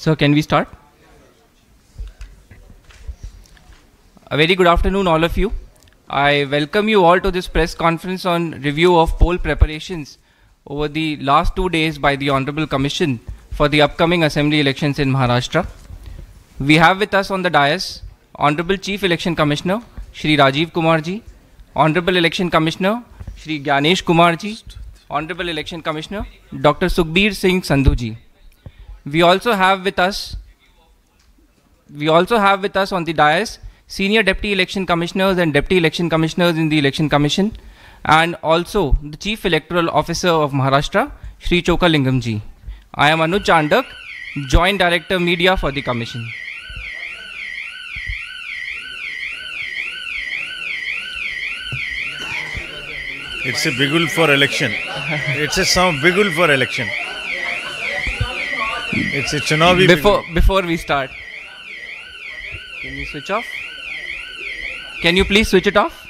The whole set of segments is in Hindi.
So can we start? A very good afternoon, all of you. I welcome you all to this press conference on review of poll preparations over the last 2 days by the Honorable Commission for the upcoming Assembly elections in Maharashtra. We have with us on the dais Honorable Chief Election Commissioner Shri Rajiv Kumar Ji, Honorable Election Commissioner Shri Gyanesh Kumar Ji, Honorable Election Commissioner Dr. Sukhbir Singh Sandhu Ji. We also have with us on the dais Senior Deputy Election Commissioners and Deputy Election Commissioners in the Election Commission, and also the Chief Electoral Officer of Maharashtra, Shri Chokalingam Ji. I am Anuj Chandak, Joint Director Media for the Commission. It's a bigul for election. It's a sound bigul for election. It's a Chunavi Before we start, can you switch off? Can you please switch it off?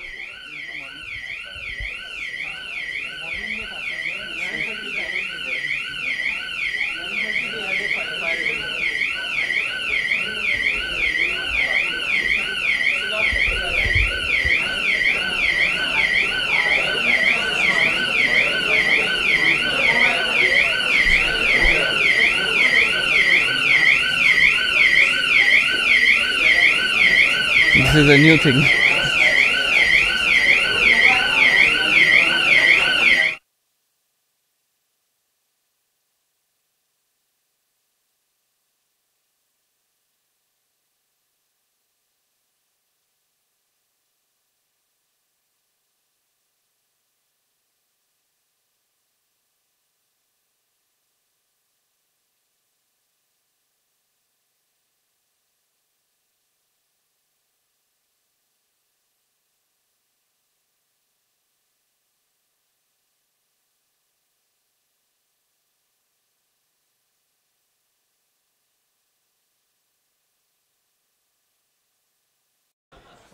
This is a new thing.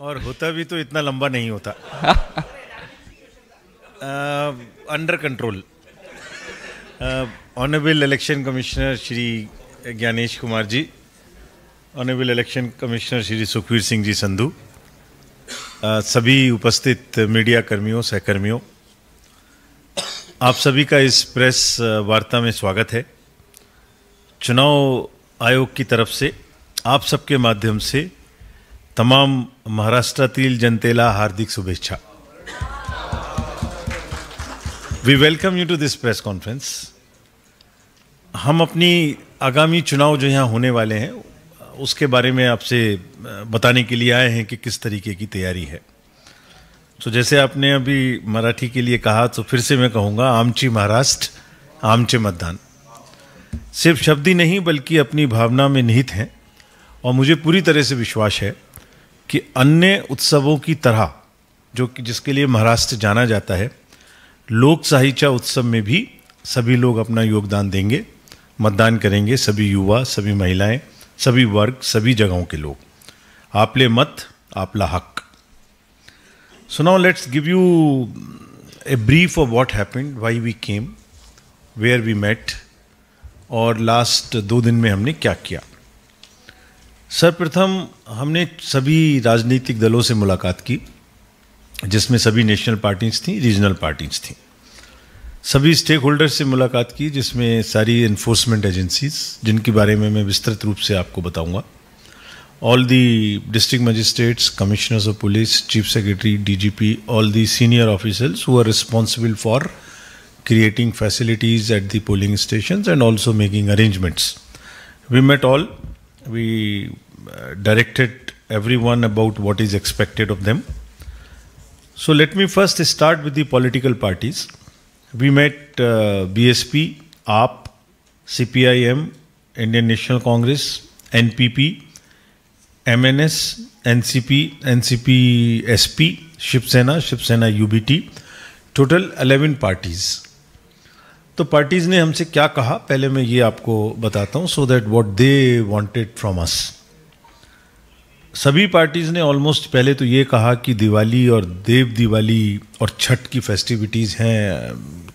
और होता भी तो इतना लंबा नहीं होता. Under control. Honourable election commissioner Shri Gyanesh Kumar ji, honourable election commissioner Shri Sukhbir Singh ji Sandhu, सभी उपस्थित मीडिया कर्मियों, सहकर्मियों, आप सभी का इस प्रेस वार्ता में स्वागत है. चुनाव आयोग की तरफ से आप सबके माध्यम से तमाम महाराष्ट्रातील जनतेला हार्दिक शुभेच्छा. We welcome you to this press conference. हम अपनी आगामी चुनाव जो यहाँ होने वाले हैं उसके बारे में आपसे बताने के लिए आए हैं कि किस तरीके की तैयारी है. तो जैसे आपने अभी मराठी के लिए कहा, तो फिर से मैं कहूँगा, आमची महाराष्ट्र, आमचे मतदान. सिर्फ शब्द ही नहीं बल्कि अपनी भावना में निहित हैं. और मुझे पूरी तरह से विश्वास है कि अन्य उत्सवों की तरह जो कि जिसके लिए महाराष्ट्र जाना जाता है, लोकशाहीच्या उत्सव में भी सभी लोग अपना योगदान देंगे, मतदान करेंगे. सभी युवा, सभी महिलाएं, सभी वर्ग, सभी जगहों के लोग. आपले मत, आपला हक. So now let's give you a brief of what happened, why we came, where we met, और लास्ट 2 दिन में हमने क्या किया. सर्वप्रथम हमने सभी राजनीतिक दलों से मुलाकात की, जिसमें सभी नेशनल पार्टीज थी, रीजनल पार्टीज थी. सभी स्टेक होल्डर्स से मुलाकात की, जिसमें सारी एनफोर्समेंट एजेंसीज, जिनके बारे में मैं विस्तृत रूप से आपको बताऊंगा. All the district magistrates, commissioners of police, chief secretary, DGP, all the senior officers who are responsible for creating facilities at the polling stations and also making arrangements. We met all. We directed everyone about what is expected of them. So let me first start with the political parties. We met BSP, AAP, CPIM, Indian National Congress, NPP, MNS, NCP, NCP SP, Shiv Sena UBT, total 11 parties. तो पार्टीज़ ने हमसे क्या कहा, पहले मैं ये आपको बताता हूँ, so that what they wanted from us. सभी पार्टीज़ ने ऑलमोस्ट पहले तो ये कहा कि दिवाली और देव दिवाली और छठ की फेस्टिविटीज़ हैं,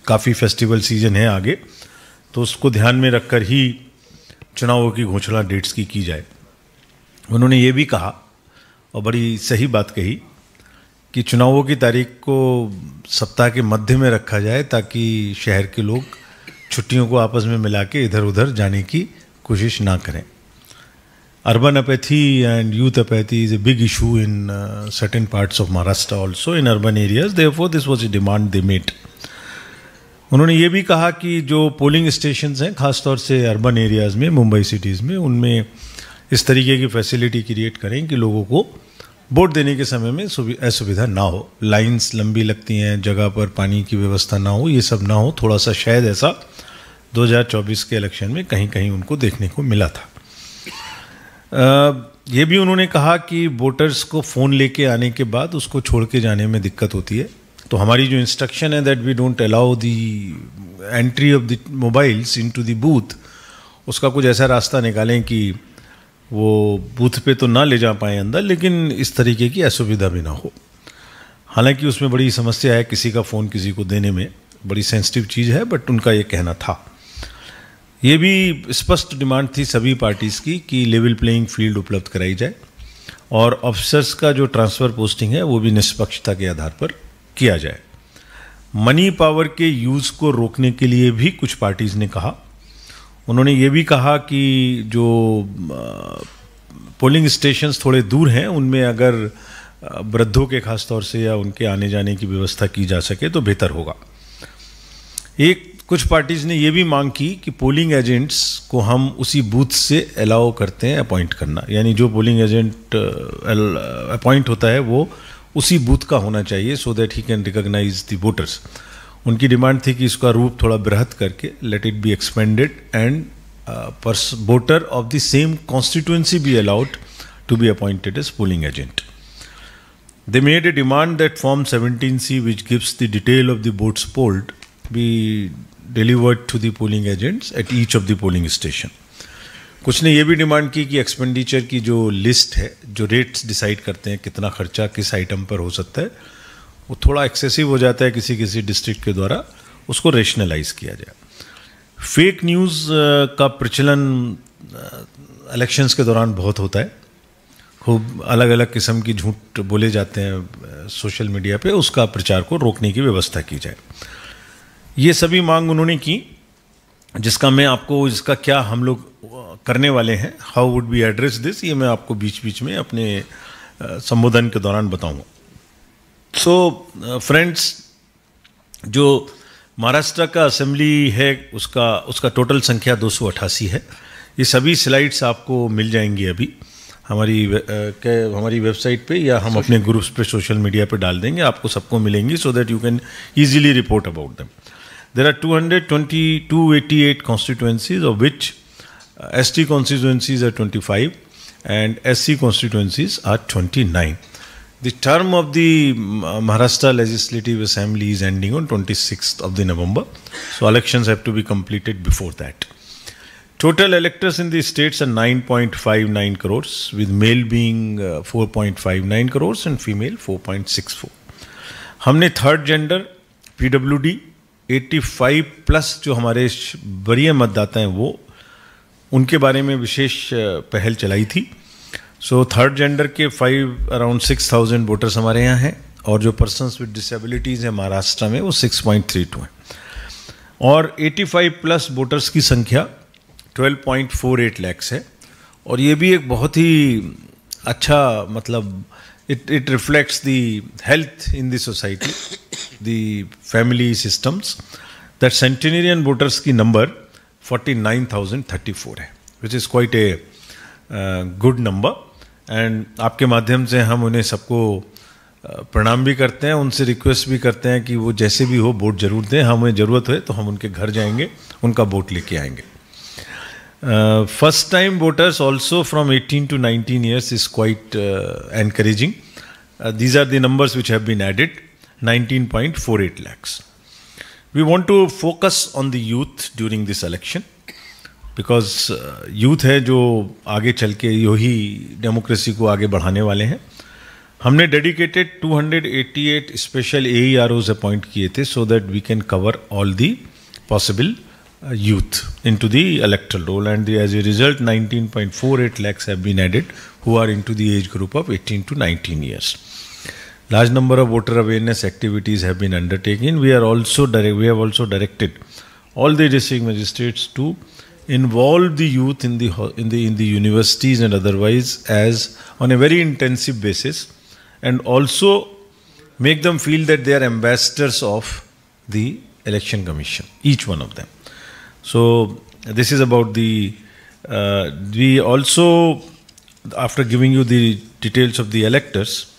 काफ़ी फेस्टिवल सीजन है आगे, तो उसको ध्यान में रखकर ही चुनावों की घोषणा डेट्स की जाए। उन्होंने ये भी कहा और बड़ी सही बात कही कि चुनावों की तारीख को सप्ताह के मध्य में रखा जाए ताकि शहर के लोग छुट्टियों को आपस में मिला के इधर उधर जाने की कोशिश ना करें। Urban apathy and youth apathy is a big issue in certain parts of Maharashtra also in urban areas, therefore this was a demand they made. उन्होंने ये भी कहा कि जो पोलिंग स्टेशंस हैं खासतौर से अर्बन एरियाज़ में, मुंबई सिटीज़ में, उनमें इस तरीके की फैसिलिटी क्रिएट करें कि लोगों को वोट देने के समय में असुविधा ना हो, लाइंस लंबी लगती हैं, जगह पर पानी की व्यवस्था ना हो, ये सब ना हो। थोड़ा सा शायद ऐसा 2024 के इलेक्शन में कहीं कहीं उनको देखने को मिला था। ये भी उन्होंने कहा कि वोटर्स को फ़ोन लेके आने के बाद उसको छोड़ के जाने में दिक्कत होती है, तो हमारी जो इंस्ट्रक्शन है that we don't allow the entry of the mobiles into the booth, उसका कुछ ऐसा रास्ता निकालें कि वो बूथ पे तो ना ले जा पाए अंदर, लेकिन इस तरीके की असुविधा भी ना हो। हालांकि उसमें बड़ी समस्या है किसी का फ़ोन किसी को देने में, बड़ी सेंसिटिव चीज़ है, बट उनका ये कहना था। ये भी स्पष्ट डिमांड थी सभी पार्टीज़ की कि लेवल प्लेइंग फील्ड उपलब्ध कराई जाए और ऑफिसर्स का जो ट्रांसफ़र पोस्टिंग है वो भी निष्पक्षता के आधार पर किया जाए। मनी पावर के यूज़ को रोकने के लिए भी कुछ पार्टीज़ ने कहा। उन्होंने ये भी कहा कि जो पोलिंग स्टेशंस थोड़े दूर हैं उनमें अगर वृद्धों के खास तौर से या उनके आने जाने की व्यवस्था की जा सके तो बेहतर होगा। कुछ पार्टीज़ ने ये भी मांग की कि पोलिंग एजेंट्स को हम उसी बूथ से अलाउ करते हैं अपॉइंट करना, यानी जो पोलिंग एजेंट अपॉइंट होता है वो उसी बूथ का होना चाहिए so that he can recognise the voters. उनकी डिमांड थी कि इसका रूप थोड़ा बृहत करके let it be expanded and voter of the same constituency be allowed to be appointed as polling agent. They made a demand that form 17C which gives the detail of the votes polled be delivered to the polling agents at each of the polling station. कुछ ने यह भी डिमांड की कि एक्सपेंडिचर की जो लिस्ट है, जो रेट्स डिसाइड करते हैं कितना खर्चा किस आइटम पर हो सकता है, वो थोड़ा एक्सेसिव हो जाता है किसी किसी डिस्ट्रिक्ट के द्वारा, उसको रेशनलाइज किया जाए। फेक न्यूज़ का प्रचलन इलेक्शंस के दौरान बहुत होता है, खूब अलग अलग किस्म की झूठ बोले जाते हैं सोशल मीडिया पे, उसका प्रचार को रोकने की व्यवस्था की जाए। ये सभी मांग उन्होंने की, जिसका मैं आपको इसका क्या हम लोग करने वाले हैं, how would be address this, ये मैं आपको बीच बीच में अपने संबोधन के दौरान बताऊंगा। सो फ्रेंड्स, जो महाराष्ट्र का असेंबली है उसका टोटल संख्या 288 है। ये सभी स्लाइड्स आपको मिल जाएंगी अभी हमारी वेबसाइट पे, या हम अपने ग्रुप्स पे सोशल मीडिया पे डाल देंगे, आपको सबको मिलेंगी so that you can easily report about them. There are 288 constituencies, of which ST constituencies are 25 and SC constituencies are 29. The term of the Maharashtra Legislative Assembly is ending on 26th of the November, so elections have to be completed before that. Total electors in the states are 9.59 crores, with male being 4.59 crores and female 4.64. हमने थर्ड जेंडर PWD 85 प्लस जो हमारे वरीय मतदाता हैं वो उनके बारे में विशेष पहल चलाई थी। सो थर्ड जेंडर के अराउंड 6,000 वोटर्स हमारे यहाँ हैं, और जो पर्सन्स विद डिसेबिलिटीज़ हैं महाराष्ट्र में वो 6.32 हैं, और 85 प्लस वोटर्स की संख्या 12.48 लाख है। और ये भी एक बहुत ही अच्छा मतलब it reflects the health in the society, the family systems, that centenarian voters की number 49,034 है, which is quite a good number, and आपके माध्यम से हम उन्हें सबको प्रणाम भी करते हैं, उनसे रिक्वेस्ट भी करते हैं कि वो जैसे भी हो वोट जरूर दें, हमें ज़रूरत है तो हम उनके घर जाएंगे, उनका वोट लेके आएंगे। First time voters also from 18 to 19 years is quite encouraging. These are the numbers which have been added, 19.48 lakhs. We want to focus on the youth during this election because youth है जो आगे चल के यही डेमोक्रेसी को आगे बढ़ाने वाले हैं। हमने डेडिकेटेड 288 स्पेशल AEROs अपॉइंट किए थे so that we can cover all the possible youth into the electoral roll, and as a result 19.48 lakhs have been added who are into the age group of 18 to 19 years. Large number of voter awareness activities have been undertaken. We have also directed all the district magistrates to involve the youth in the universities and otherwise as on a very intensive basis, and also make them feel that they are ambassadors of the election commission, each one of them. So this is about the we also, after giving you the details of the electors,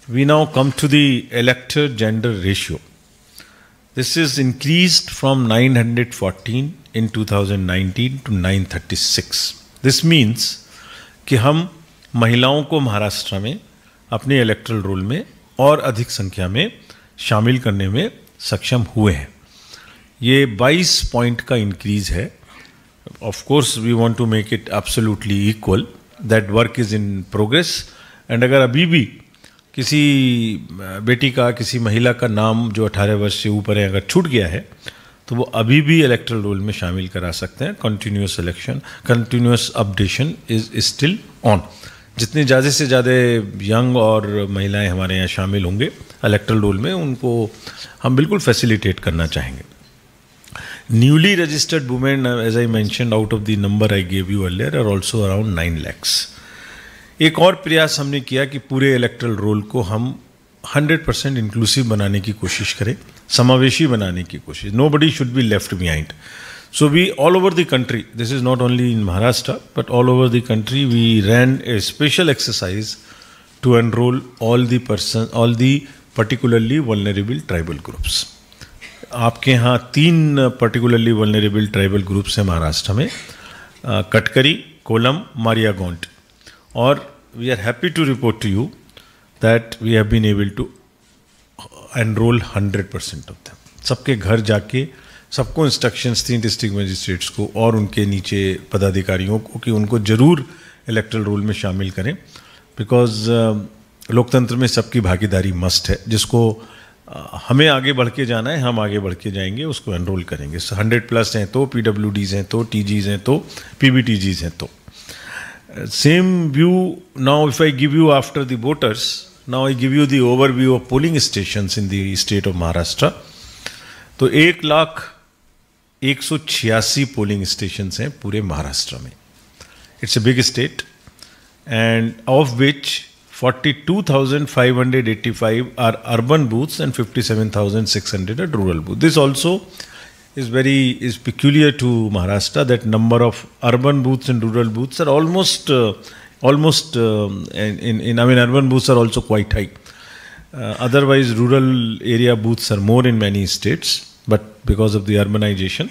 we now come to the elector gender ratio. This is increased from 914 in 2019 to 936. This means कि हम महिलाओं को महाराष्ट्र में अपने इलेक्टरल रोल में और अधिक संख्या में शामिल करने में सक्षम हुए हैं. ये 22 पॉइंट का इंक्रीज है. Of course we want to make it absolutely equal. That work is in progress. And अगर अभी भी किसी बेटी का, किसी महिला का नाम जो 18 वर्ष से ऊपर है अगर छूट गया है, तो वो अभी भी इलेक्टरल रोल में शामिल करा सकते हैं. Continuous election, continuous updation is still on. जितने ज़्यादा से ज़्यादा यंग और महिलाएं हमारे यहाँ शामिल होंगे इलेक्टरल रोल में, उनको हम बिल्कुल फैसिलिटेट करना चाहेंगे. Newly registered women, as I mentioned, out of the number I gave you earlier, are also around 9 lakhs. एक और प्रयास हमने किया कि पूरे इलेक्टरल रोल को हम 100% इंक्लूसिव बनाने की कोशिश करें, समावेशी बनाने की कोशिश. Nobody should be left behind. So we, all over the country, this is not only in Maharashtra, but all over the country, we ran a special exercise to enroll all the particularly vulnerable tribal groups. आपके यहाँ 3 particularly vulnerable tribal groups हैं महाराष्ट्र में, कटकरी, कोलम, मारिया गौंड. और we are happy to report to you that we have been able to enroll 100% of them. सबके घर जाके सबको इंस्ट्रक्शंस थी डिस्ट्रिक्ट मजिस्ट्रेट्स को और उनके नीचे पदाधिकारियों को कि उनको ज़रूर इलेक्टरल रोल में शामिल करें, बिकॉज लोकतंत्र में सबकी भागीदारी मस्ट है. जिसको हमें आगे बढ़ के जाना है, हम आगे बढ़ के जाएंगे, उसको एनरोल करेंगे. 100+ हैं तो, PWDs हैं तो, TGs हैं तो, PBTGs हैं तो. Same view now if I give you after the voters, now I give you the overview of polling stations in the state of Maharashtra. तो 1,01,86 पोलिंग स्टेशंस हैं पूरे महाराष्ट्र में. It's a big state, end of which 42,585 are urban booths and 57,600 are rural booths. This also is peculiar to Maharashtra, that number of urban booths and rural booths are almost urban booths are also quite high. Otherwise rural area booths are more in many states, but because of the urbanization,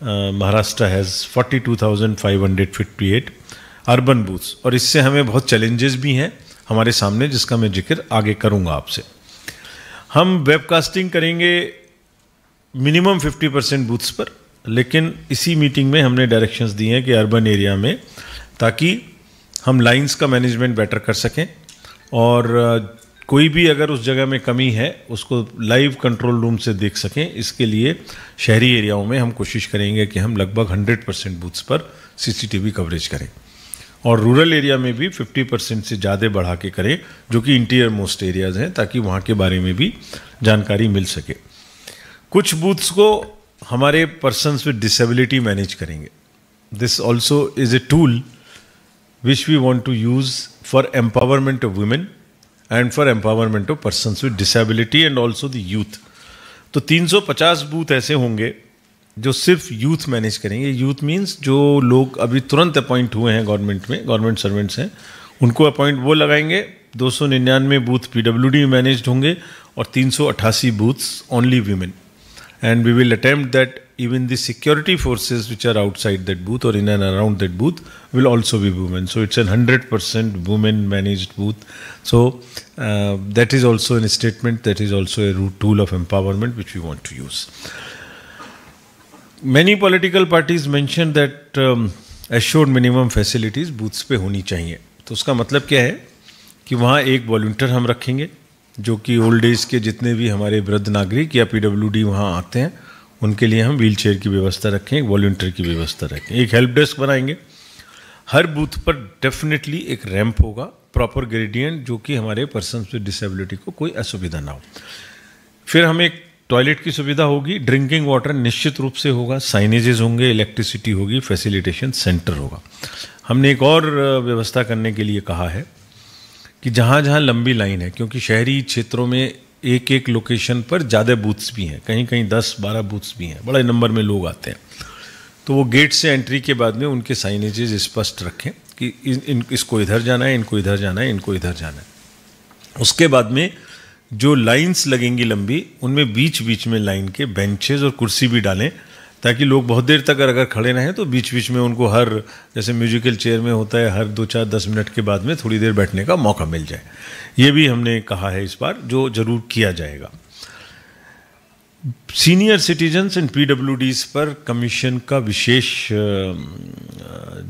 Maharashtra has 42,558 urban booths. और इससे हमें बहुत challenges भी हैं हमारे सामने, जिसका मैं जिक्र आगे करूंगा आपसे. हम वेबकास्टिंग करेंगे मिनिमम 50% बूथ्स पर, लेकिन इसी मीटिंग में हमने डायरेक्शंस दी हैं कि अर्बन एरिया में, ताकि हम लाइंस का मैनेजमेंट बेटर कर सकें और कोई भी अगर उस जगह में कमी है उसको लाइव कंट्रोल रूम से देख सकें. इसके लिए शहरी एरियाओं में हम कोशिश करेंगे कि हम लगभग 100% बूथ्स पर CCTV कवरेज करें, और रूरल एरिया में भी 50% से ज़्यादा बढ़ा के करें, जो कि इंटीरियर मोस्ट एरियाज़ हैं, ताकि वहाँ के बारे में भी जानकारी मिल सके. कुछ बूथ्स को हमारे पर्सन्स विद डिसेबिलिटी मैनेज करेंगे. This also is a tool which we want to use for empowerment of women and for empowerment of persons with disability and also the youth. तो 350 बूथ ऐसे होंगे जो सिर्फ यूथ मैनेज करेंगे. यूथ मीन्स जो लोग अभी तुरंत अपॉइंट हुए हैं गवर्नमेंट में, गवर्नमेंट सर्वेंट्स हैं, उनको अपॉइंट वो लगाएंगे. 299 बूथ PWD मैनेज्ड होंगे और 388 booths only women. And we will attempt that even the security forces which are outside that booth or in and around that booth will also be women. So it's a 100% women managed booth. So that is also a statement, that is also a tool of empowerment which we want to use. Many political parties mentioned that assured minimum facilities booths पे होनी चाहिए. तो उसका मतलब क्या है कि वहाँ एक वॉलंटियर हम रखेंगे, जो कि ओल्ड एज के जितने भी हमारे वृद्ध नागरिक या PWD वहाँ आते हैं, उनके लिए हम व्हील चेयर की व्यवस्था रखें, एक वॉलंटियर की व्यवस्था रखें, एक हेल्प डेस्क बनाएंगे। हर बूथ पर डेफिनेटली एक रैंप होगा, प्रॉपर ग्रेडियंट, जो कि हमारे पर्सन विद डिसेबिलिटी को कोई असुविधा ना हो। फिर हमें एक टॉयलेट की सुविधा होगी, ड्रिंकिंग वाटर निश्चित रूप से होगा, साइनेजेस होंगे, इलेक्ट्रिसिटी होगी, फैसिलिटेशन सेंटर होगा। हमने एक और व्यवस्था करने के लिए कहा है कि जहाँ जहाँ लंबी लाइन है, क्योंकि शहरी क्षेत्रों में एक एक लोकेशन पर ज़्यादा बूथ्स भी हैं, कहीं कहीं 10-12 बूथ्स भी हैं, बड़े नंबर में लोग आते हैं, तो वो गेट से एंट्री के बाद में उनके साइनेजेस स्पष्ट रखें कि इसको इधर जाना है, इनको इधर जाना है, इनको इधर जाना है। उसके बाद में जो लाइंस लगेंगी लंबी, उनमें बीच बीच में लाइन के बेंचेस और कुर्सी भी डालें, ताकि लोग बहुत देर तक अगर खड़े रहें तो बीच बीच में उनको हर, जैसे म्यूजिकल चेयर में होता है, हर 2-4-10 मिनट के बाद में थोड़ी देर बैठने का मौका मिल जाए। ये भी हमने कहा है इस बार, जो जरूर किया जाएगा। सीनियर सिटीजन्स एंड पीडब्ल्यूडीज पर कमीशन का विशेष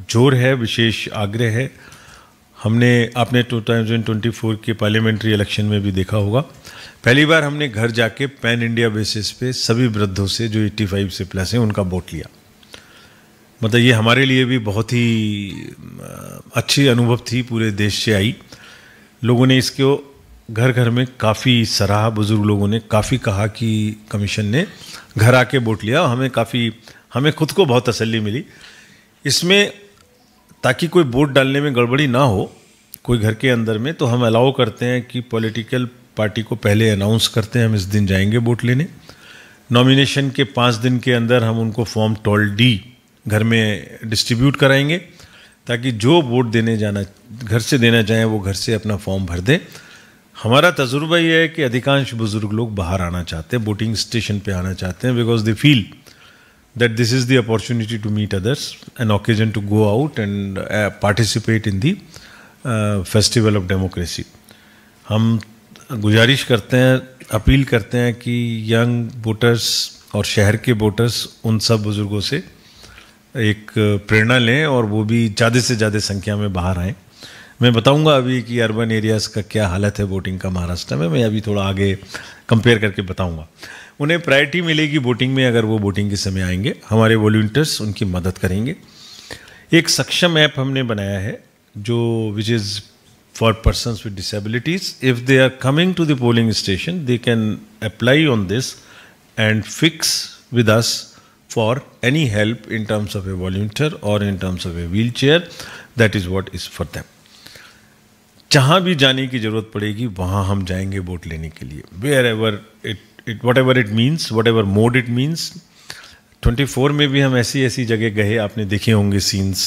जोर है, विशेष आग्रह है। आपने 2024 के पार्लियामेंट्री इलेक्शन में भी देखा होगा, पहली बार हमने घर जाके पैन इंडिया बेसिस पे सभी वृद्धों से जो 85 से प्लस हैं उनका वोट लिया। मतलब ये हमारे लिए भी बहुत ही अच्छी अनुभव थी, पूरे देश से आई। लोगों ने इसको घर घर में काफ़ी सराहा, बुजुर्ग लोगों ने काफ़ी कहा कि कमीशन ने घर आके वोट लिया। हमें खुद को बहुत तसल्ली मिली इसमें, ताकि कोई वोट डालने में गड़बड़ी ना हो कोई घर के अंदर में, तो हम अलाउ करते हैं कि पॉलिटिकल पार्टी को पहले अनाउंस करते हैं हम इस दिन जाएंगे वोट लेने। नॉमिनेशन के 5 दिन के अंदर हम उनको फॉर्म 12D घर में डिस्ट्रीब्यूट कराएंगे, ताकि जो वोट देने जाना, घर से देना चाहें वो घर से अपना फॉर्म भर दें। हमारा तजुर्बा ये है कि अधिकांश बुजुर्ग लोग बाहर आना चाहते हैं, वोटिंग स्टेशन पे आना चाहते हैं, because they feel that this is the opportunity to meet others, an occasion to go out and participate in the festival of democracy. हम गुजारिश करते हैं, अपील करते हैं कि यंग वोटर्स और शहर के वोटर्स उन सब बुजुर्गों से एक प्रेरणा लें और वो भी ज़्यादा से ज़्यादा संख्या में बाहर आएँ। मैं बताऊंगा अभी कि अर्बन एरियाज़ का क्या हालत है वोटिंग का महाराष्ट्र में, मैं अभी थोड़ा आगे कंपेयर करके बताऊंगा। उन्हें प्रायोरिटी मिलेगी वोटिंग में अगर वो वोटिंग के समय आएंगे, हमारे वॉलंटियर्स उनकी मदद करेंगे। एक सक्षम ऐप हमने बनाया है जो which is for persons with disabilities. If they are coming to the polling station they can apply on this and fix with us for any help in terms of a volunteer और in terms of a wheelchair, that is what is for them. जहाँ भी जाने की ज़रूरत पड़ेगी वहाँ हम जाएंगे वोट लेने के लिए, wherever whatever it means, whatever mode it means। 24 में भी हम ऐसी जगह गए, आपने देखे होंगे सीन्स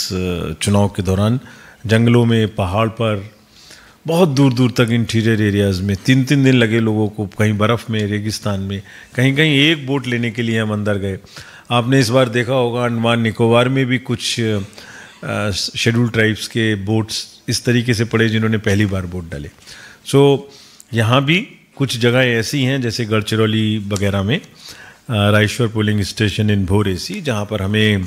चुनाव के दौरान, जंगलों में, पहाड़ पर, बहुत दूर दूर तक इंटीरियर एरियाज़ में 3-3 दिन लगे लोगों को, कहीं बर्फ़ में, रेगिस्तान में, कहीं कहीं एक वोट लेने के लिए हम अंदर गए। आपने इस बार देखा होगा अंडमान निकोबार में भी कुछ शेड्यूल ट्राइब्स के वोट्स इस तरीके से पड़े जिन्होंने पहली बार वोट डाले। सो यहाँ भी कुछ जगह ऐसी हैं जैसे गढ़चिरौली वगैरह में, रायेश्वर पोलिंग स्टेशन इन भोरेसी, जहाँ पर हमें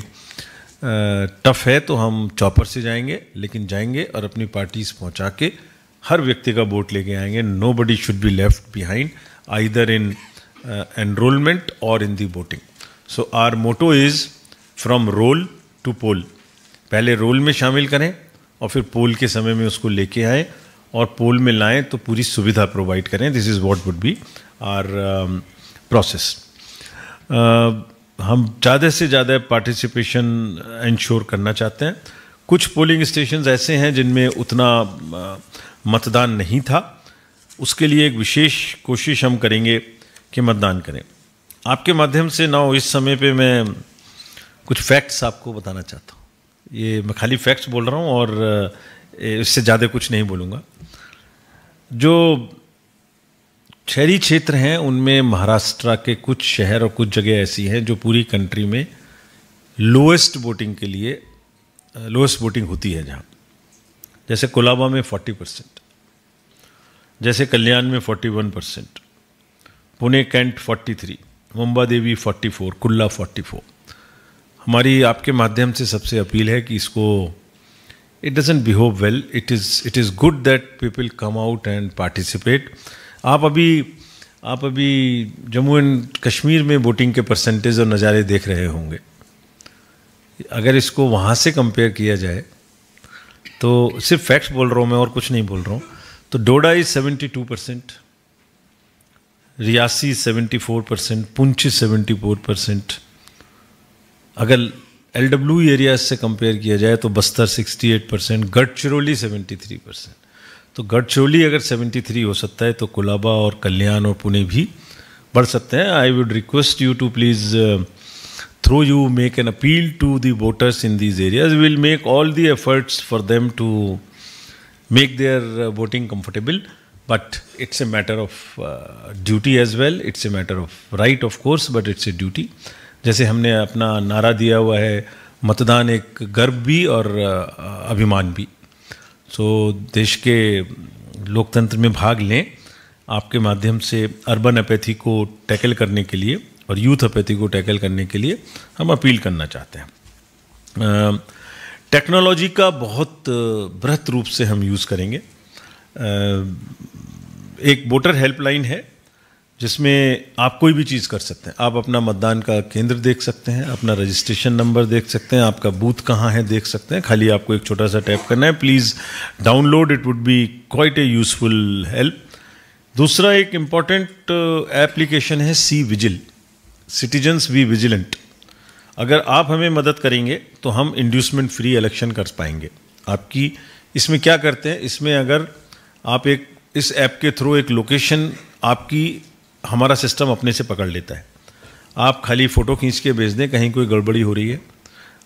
टफ है तो हम चॉपर से जाएंगे, लेकिन जाएंगे और अपनी पार्टीज पहुँचा के हर व्यक्ति का वोट लेके आएंगे। Nobody should be left behind either in enrolment और in the voting. So our motto is from roll to poll. पहले रोल में शामिल करें और फिर पोल के समय में उसको लेके आएँ और पोल में लाएं तो पूरी सुविधा प्रोवाइड करें। This is what would be our process. हम ज़्यादा से ज़्यादा पार्टिसिपेशन इंश्योर करना चाहते हैं। कुछ पोलिंग स्टेशंस ऐसे हैं जिनमें उतना मतदान नहीं था, उसके लिए एक विशेष कोशिश हम करेंगे कि मतदान करें। आपके माध्यम से ना इस समय पे मैं कुछ फैक्ट्स आपको बताना चाहता हूँ। ये मैं खाली फैक्ट्स बोल रहा हूँ और इससे ज़्यादा कुछ नहीं बोलूँगा। जो शहरी क्षेत्र हैं उनमें महाराष्ट्र के कुछ शहर और कुछ जगह ऐसी हैं जो पूरी कंट्री में लोएस्ट वोटिंग के लिए लोएस्ट वोटिंग होती है, जहाँ जैसे कोलाबा में 40%, जैसे कल्याण में 41%, पुणे कैंट 43, मुंबा देवी 44, कुल्ला 44। हमारी आपके माध्यम से सबसे अपील है कि इसको it doesn't behave well. It is good that people come out and participate. आप अभी आप अभी जम्मू एंड कश्मीर में वोटिंग के परसेंटेज और नज़ारे देख रहे होंगे। अगर इसको वहाँ से कंपेयर किया जाए तो सिर्फ फैक्ट्स बोल रहा हूँ मैं और कुछ नहीं बोल रहा हूँ, तो डोडा इज 72%, रियासी 74%, पुंछ 74%। अगर LW एरियाज से कंपेयर किया जाए तो बस्तर 68%, गढ़चिरौली 73%। तो गढ़चिरौली अगर 73 हो सकता है तो कोलाबा और कल्याण और पुणे भी बढ़ सकते हैं। I would request you to please through you make an appeal to the voters in these areas. We will make all the efforts for them to make their voting comfortable, but it's a matter of duty as well. It's a matter of right, of course, but it's a duty. जैसे हमने अपना नारा दिया हुआ है, मतदान एक गर्व भी और अभिमान भी। सो देश के लोकतंत्र में भाग लें। आपके माध्यम से अर्बन अपैथी को टैकल करने के लिए और यूथ अपैथी को टैकल करने के लिए हम अपील करना चाहते हैं। टेक्नोलॉजी का बहुत बृहत रूप से हम यूज़ करेंगे। एक वोटर हेल्पलाइन है जिसमें आप कोई भी चीज़ कर सकते हैं। आप अपना मतदान का केंद्र देख सकते हैं, अपना रजिस्ट्रेशन नंबर देख सकते हैं, आपका बूथ कहाँ है देख सकते हैं। खाली आपको एक छोटा सा टैप करना है। Please download, it would be quite a useful help. दूसरा एक इम्पॉर्टेंट एप्लीकेशन है C vigil, citizens be vigilant. अगर आप हमें मदद करेंगे तो हम इंड्यूसमेंट फ्री इलेक्शन कर पाएंगे। आपकी इसमें क्या करते हैं, इसमें अगर आप एक इस ऐप के थ्रू एक लोकेशन आपकी हमारा सिस्टम अपने से पकड़ लेता है। आप खाली फ़ोटो खींच के भेज दें कहीं कोई गड़बड़ी हो रही है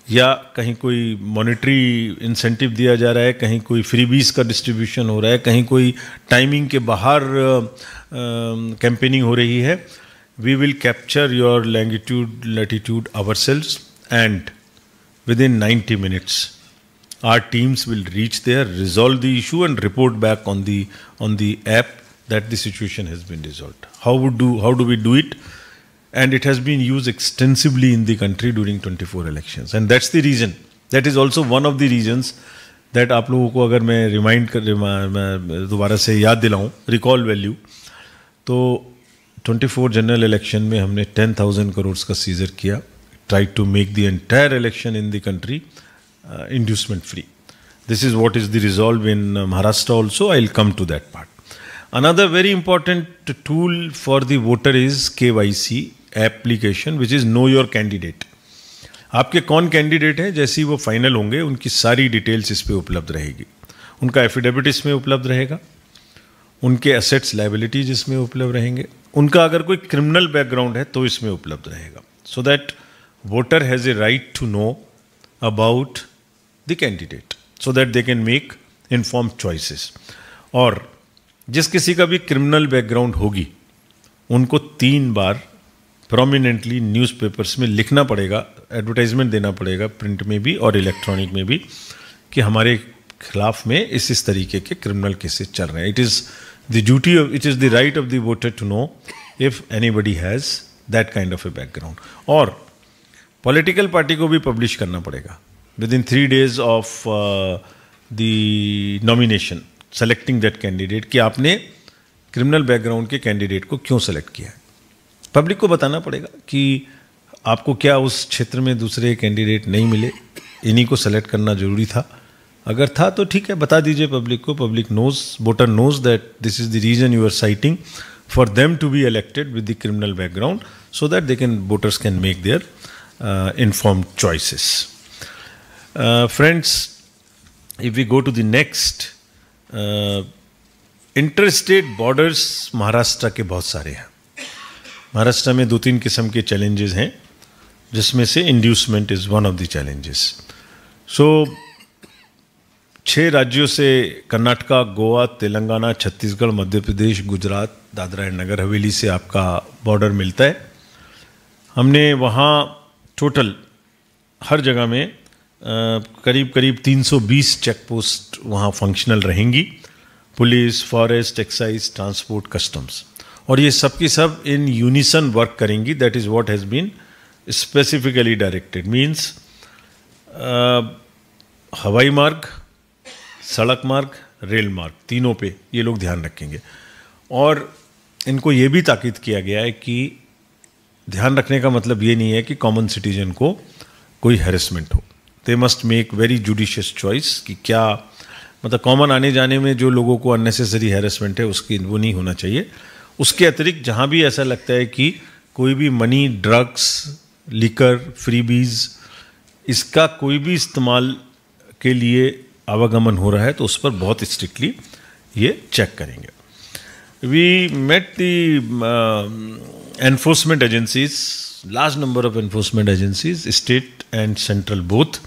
या कहीं कोई मॉनेटरी इंसेंटिव दिया जा रहा है, कहीं कोई फ्रीबीज का डिस्ट्रीब्यूशन हो रहा है, कहीं कोई टाइमिंग के बाहर कैंपेनिंग हो रही है। We will capture your latitude ourselves, and within 90 minutes our teams will reach there, resolve the issue and report back on the app that the situation has been resolved. How do we do it? And it has been used extensively in the country during 24 elections, and that's the reason, that is also one of the reasons that आप लोगों को अगर मैं दोबारा से याद दिलाऊं रिकॉल वैल्यू, तो 24 जनरल इलेक्शन में हमने 10,000 करोड़ का सीजर किया, try to make the entire election in the country inducement free. This is what is the resolve in Maharashtra also. I'll come to that part. Another very important tool for the voter is KYC application, which is Know Your Candidate. आपके कौन कैंडिडेट हैं, जैसे ही वो फाइनल होंगे उनकी सारी डिटेल्स इस पे उपलब्ध रहेगी. उनका एफिडेविट इसमें उपलब्ध रहेगा, उनके एसेट्स लायबिलिटीज इसमें उपलब्ध रहेंगे, उनका अगर कोई क्रिमिनल बैकग्राउंड है तो इसमें उपलब्ध रहेगा. So that voter has a right to know about the candidate, so that they can make informed choices. और जिस किसी का भी क्रिमिनल बैकग्राउंड होगी उनको 3 बार प्रोमिनेंटली न्यूज़पेपर्स में लिखना पड़ेगा, एडवर्टाइजमेंट देना पड़ेगा, प्रिंट में भी और इलेक्ट्रॉनिक में भी, कि हमारे खिलाफ में इस तरीके के क्रिमिनल केसेस चल रहे हैं. It is the duty of, it is the right of the voter to know if anybody has that kind of a background. और पॉलिटिकल पार्टी को भी पब्लिश करना पड़ेगा within 3 days of the nomination, selecting that candidate, कि आपने क्रिमिनल बैकग्राउंड के कैंडिडेट को क्यों सेलेक्ट किया है. पब्लिक को बताना पड़ेगा कि आपको क्या उस क्षेत्र में दूसरे कैंडिडेट नहीं मिले, इन्हीं को सेलेक्ट करना जरूरी था. अगर था तो ठीक है, बता दीजिए पब्लिक को. Public knows, voter knows that this is the reason you are citing for them to be elected with the criminal background, so that they can, voters can make their informed choices. Friends, if we go to the next, interstate borders Maharashtra के बहुत सारे हैं. महाराष्ट्र में 2-3 किस्म के चैलेंजेस हैं, जिसमें से inducement is one of the challenges. So 6 राज्यों से, कर्नाटका, गोवा, तेलंगाना, छत्तीसगढ़, मध्य प्रदेश, गुजरात, दादरा एंड नगर हवेली से आपका बॉर्डर मिलता है. हमने वहाँ टोटल हर जगह में करीब 320 चेक पोस्ट वहाँ फंक्शनल रहेंगी. Police, forest, excise, transport, customs, और ये सब की सब इन यूनिसन वर्क करेंगी. That is what has been specifically directed. Means हवाई मार्ग, सड़क मार्ग, रेल मार्ग, तीनों पे ये लोग ध्यान रखेंगे. और इनको ये भी ताकीद किया गया है कि ध्यान रखने का मतलब ये नहीं है कि कॉमन सिटीजन को कोई हैरेसमेंट हो. They must make very judicious choice कि क्या मतलब कॉमन आने जाने में जो लोगों को अननेसेसरी हैरेसमेंट है उसकी वो नहीं होना चाहिए. उसके अतिरिक्त जहाँ भी ऐसा लगता है कि कोई भी मनी, ड्रग्स, लिकर, फ्रीबीज, इसका कोई भी इस्तेमाल के लिए आवागमन हो रहा है तो उस पर बहुत स्ट्रिक्टली ये चेक करेंगे. We met the enforcement agencies, large number of enforcement agencies, state and central both,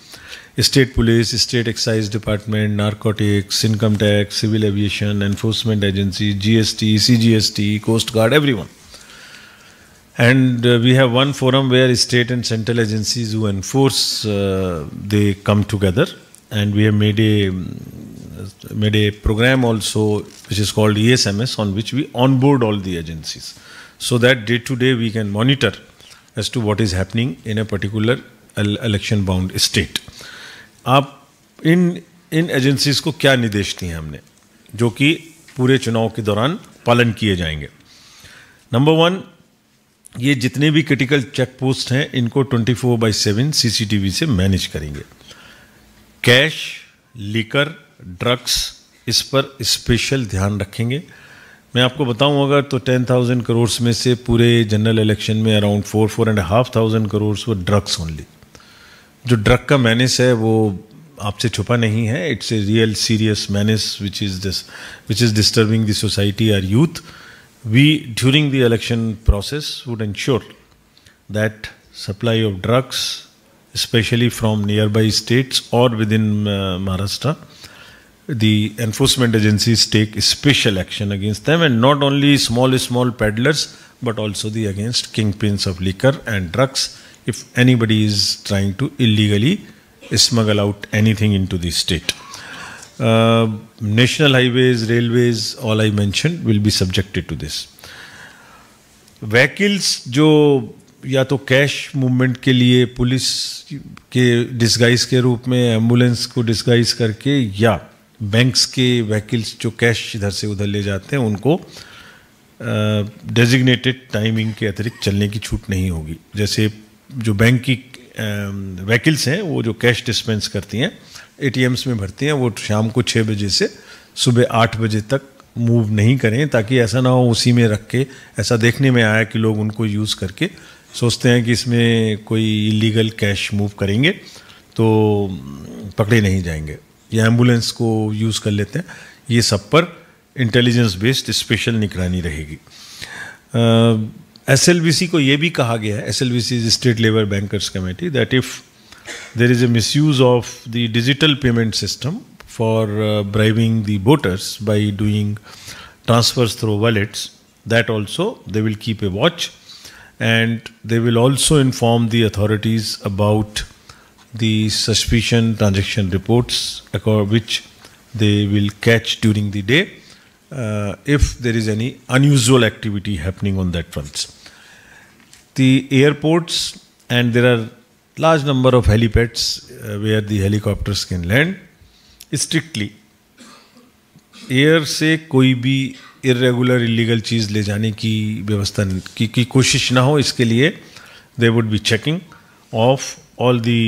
state police, state excise department, narcotics, income tax, civil aviation, enforcement agency, GST, CGST, Coast Guard, everyone. And we have one forum where state and central agencies who enforce, they come together, and we have made a program also which is called ESMS, on which we onboard all the agencies, so that day to day we can monitor as to what is happening in a particular election bound state. आप इन एजेंसीज को क्या निर्देश दिए हमने जो कि पूरे चुनाव के दौरान पालन किए जाएंगे. नंबर 1, ये जितने भी क्रिटिकल चेक पोस्ट हैं इनको 24/7 CCTV से मैनेज करेंगे. कैश, लिकर, ड्रग्स, इस पर स्पेशल ध्यान रखेंगे. मैं आपको बताऊं अगर तो 10,000 करोड़ में से पूरे जनरल इलेक्शन में अराउंड 4,500 करोड़ वो ड्रग्स ओनली. जो ड्रग का मैनेज है वो आपसे छुपा नहीं है. It's a real serious menace which is disturbing the society और youth. We during the election process would ensure that supply of drugs specially from nearby states और within Maharashtra, the enforcement agencies take special action against them, and not only small peddlers but also against kingpins of liquor and drugs if anybody is trying to illegally smuggle out anything into the state. National highways, railways, all I mentioned will be subjected to this. Vehicles जो या तो कैश मूवमेंट के लिए पुलिस के डिस्गाइज के रूप में एम्बुलेंस को डिस्गाइज करके, या बैंक्स के व्हीकल्स जो कैश इधर से उधर ले जाते हैं उनको डेजिग्नेटेड टाइमिंग के अतिरिक्त चलने की छूट नहीं होगी. जैसे जो बैंक की व्हीकल्स हैं वो जो कैश डिस्पेंस करती हैं, ATMs में भरती हैं, वो शाम को 6 बजे से सुबह 8 बजे तक मूव नहीं करें, ताकि ऐसा ना हो उसी में रख के, ऐसा देखने में आया कि लोग उनको यूज़ करके सोचते हैं कि इसमें कोई इलीगल कैश मूव करेंगे तो पकड़े नहीं जाएंगे, या एम्बुलेंस को यूज़ कर लेते हैं. ये सब पर इंटेलिजेंस बेस्ड स्पेशल निगरानी रहेगी. SLBC को ये भी कहा गया है, SLBC इज स्टेट लेबर bankers committee, that if there is a misuse of the digital payment system for bribing the voters by doing transfers through wallets, that also they will keep a watch, and they will also inform the authorities about the suspicion transaction reports which they will catch during the day if there is any unusual activity happening on that front. The airports, and there are large number of helipads where the helicopters can land. Strictly air से कोई भी irregular illegal चीज़ ले जाने की व्यवस्था की कोशिश ना हो, इसके लिए they would be checking of all the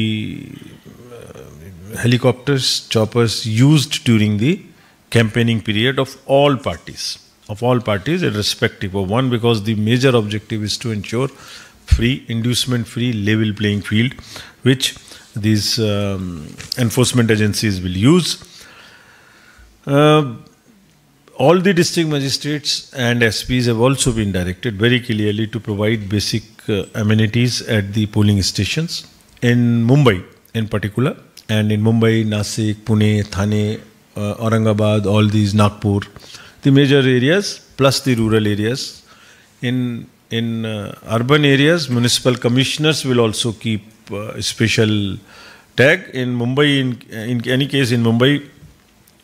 helicopters, choppers used during the campaigning period of all parties, irrespective of one, because the major objective is to ensure free, inducement-free, level playing field, which these enforcement agencies will use. All the district magistrates and SPs have also been directed very clearly to provide basic amenities at the polling stations. In Mumbai in particular, and in Mumbai, Nasik, Pune, Thane, Aurangabad, all these, Nagpur, the major areas plus the rural areas. In urban areas, municipal commissioners will also keep special tag. In Mumbai, in any case, in Mumbai,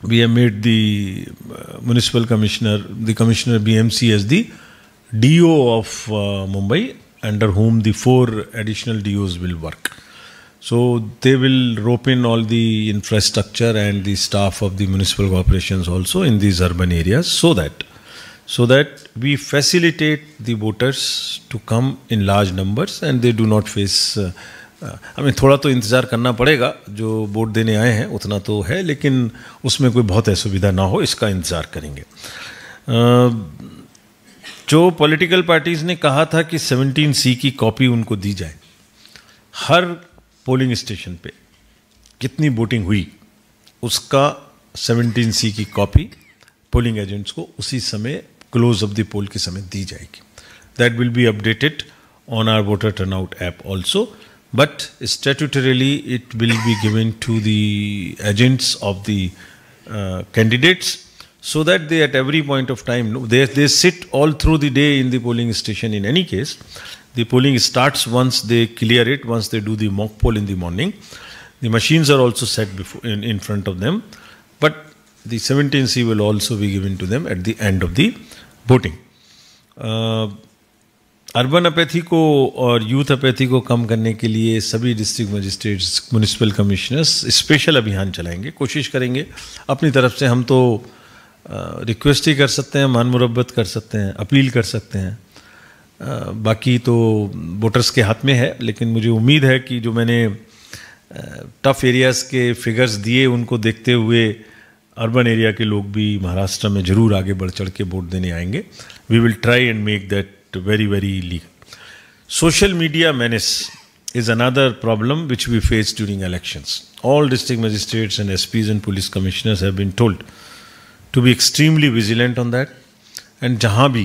we have made the municipal commissioner, the commissioner BMC, as the DO of Mumbai, under whom the 4 additional DOs will work. So they will rope in all the infrastructure and the staff of the municipal corporations also in these urban areas, so so that we facilitate the voters to come in large numbers and they do not face हमें थोड़ा तो इंतज़ार करना पड़ेगा, जो वोट देने आए हैं उतना तो है, लेकिन उसमें कोई बहुत असुविधा ना हो इसका इंतज़ार करेंगे। जो पॉलिटिकल पार्टीज़ ने कहा था कि 17C की कॉपी उनको दी जाए, हर पोलिंग स्टेशन पे कितनी वोटिंग हुई उसका 17C की कॉपी पोलिंग एजेंट्स को उसी समय क्लोज ऑफ द पोल के समय दी जाएगी। That will be updated on our voter turnout app also, but statutorily it will be given to the agents of the candidates, so that they at every point of time, they sit all through the day in the polling station. In any case, the polling starts once they clear it, once they do the mock poll in the morning. The machines are also set before, in front of them, but the 17C will also be given to them at the end of the voting. Urban apathy को और यूथ अपैथी को कम करने के लिए सभी district magistrates, municipal commissioners special अभियान चलाएंगे, कोशिश करेंगे। अपनी तरफ से हम तो रिक्वेस्ट ही कर सकते हैं, मान मुरब्बत कर सकते हैं, अपील कर सकते हैं, बाकी तो वोटर्स के हाथ में है। लेकिन मुझे उम्मीद है कि जो मैंने टफ एरियाज़ के फिगर्स दिए उनको देखते हुए अर्बन एरिया के लोग भी महाराष्ट्र में ज़रूर आगे बढ़ चढ़ के वोट देने आएंगे। We will try and make that very legal. Social media menace is another problem which we face during elections. All district magistrates and SPs and police commissioners have been told to be extremely vigilant on that. And जहाँ भी